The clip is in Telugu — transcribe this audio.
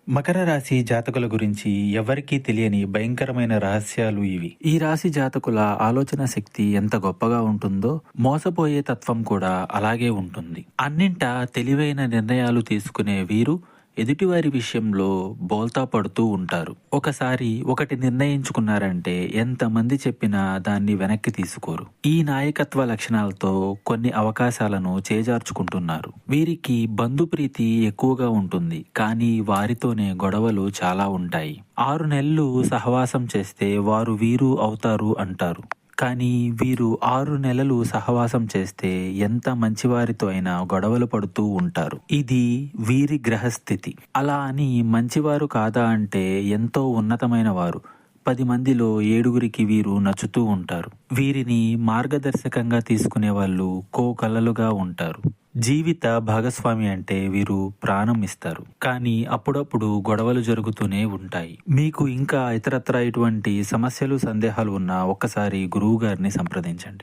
మకర రాశి జాతకుల గురించి ఎవరికీ తెలియని భయంకరమైన రహస్యాలు ఇవి. ఈ రాశి జాతకుల ఆలోచన శక్తి ఎంత గొప్పగా ఉంటుందో, మోసపోయే తత్వం కూడా అలాగే ఉంటుంది. అన్నింటా తెలివైన నిర్ణయాలు తీసుకునే వీరు ఎదుటివారి విషయంలో బోల్తా పడుతూ ఉంటారు. ఒకసారి ఒకటి నిర్ణయించుకున్నారంటే ఎంతమంది చెప్పినా దాన్ని వెనక్కి తీసుకోరు. ఈ నాయకత్వ లక్షణాలతో కొన్ని అవకాశాలను చేజార్చుకుంటున్నారు. వీరికి బంధుప్రీతి ఎక్కువగా ఉంటుంది, కానీ వారితోనే గొడవలు చాలా ఉంటాయి. 6 నెలలు సహవాసం చేస్తే వారు వీరు అవుతారు అంటారు. కానీ వీరు 6 నెలలు సహవాసం చేస్తే ఎంత మంచివారితో అయినా గొడవలు పడుతూ ఉంటారు. ఇది వీరి గ్రహస్థితి. అలా అని మంచివారు కాదా అంటే ఎంతో ఉన్నతమైన వారు. 10 మందిలో 7గురికి వీరు నచ్చుతూ ఉంటారు. వీరిని మార్గదర్శకంగా తీసుకునే వాళ్ళు కోకలలుగా ఉంటారు. జీవిత భాగస్వామి అంటే వీరు ప్రాణం ఇస్తారు. కానీ అప్పుడప్పుడు గొడవలు జరుగుతూనే ఉంటాయి. మీకు ఇంకా ఇతరత్రా ఇటువంటి సమస్యలు, సందేహాలు ఉన్నా ఒక్కసారి గురువు గారిని సంప్రదించండి.